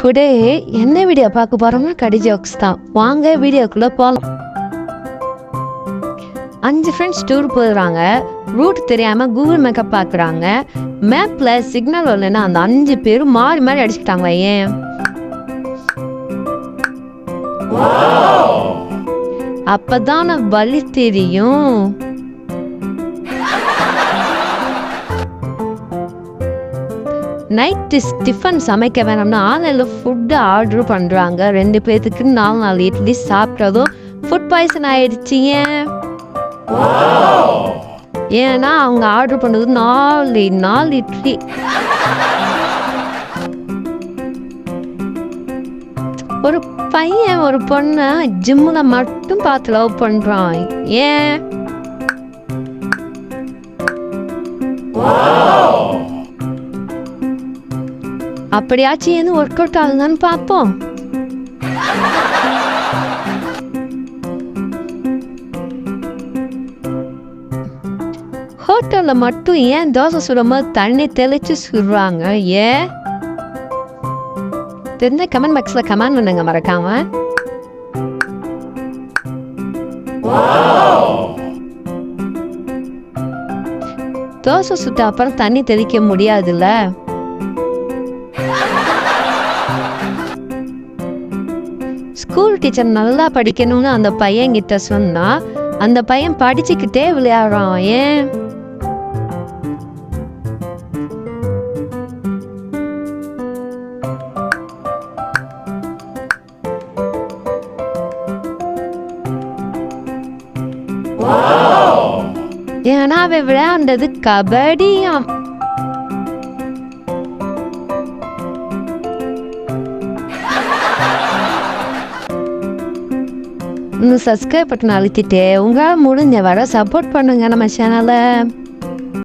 Today என்ன video பார்க்க போறோம்னா கடி ஜோக்ஸ் தான். வாங்க வீடியோக்குள்ள போகலாம். 5 ஃப்ரெண்ட்ஸ் டூர் போகிறாங்க. ரூட் தெரியாம கூகுள் மேக்கப் பார்க்குறாங்க. மேப்ல சிக்னல் வரலன்னா அந்த 5 பேரும் மாறி மாறி அடிச்சுக்கிட்டாங்க. ஏன்? அப்பதான் வழி தெரியும். நைட்டு டிஃபன் சமைக்க வேணாம்னா ஆன்லைனில் ஃபுட்டு ஆர்டர் பண்ணுறாங்க. 2 பேர்த்துக்கு 4 இட்லி சாப்பிட்டதும் ஃபுட் பாய்சன் ஆயிடுச்சு. ஏன்னா அவங்க ஆர்டர் பண்ணது 4 இட்லி. ஒரு பையன் ஒரு பொண்ணை ஜிம்மில் மட்டும் பார்த்து லவ் பண்ணுறான். ஏன்? அப்படியாச்சும் எதுவும் ஒர்க் அவுட் ஆகுதான்னு பார்ப்போம். ஹோட்டல்ல மட்டும் ஏன் தோசை சுடும்போது தண்ணி தெளிச்சு சுடுறாங்க? ஏன் தெரிஞ்ச கமெண்ட் பாக்ஸ்ல கமெண்ட் பண்ணுங்க மறக்காம. தோசை சுட்ட அப்புறம் தண்ணி தெளிக்க முடியாதுல்ல. ஸ்கூல் டீச்சர் நல்லா படிக்கணும்னு அந்த பையன் கிட்ட சொன்னா அந்த பையன் படிச்சுக்கிட்டே விளையாடுறான். ஏன்? ஏன்னா அவன் விளையாண்டது கபடியாம். இன்னும் சப்ஸ்கிரைப் பட்டன் அழுத்திட்டு உங்களால் முடிஞ்ச வர சப்போர்ட் பண்ணுங்க நம்ம சேனலை.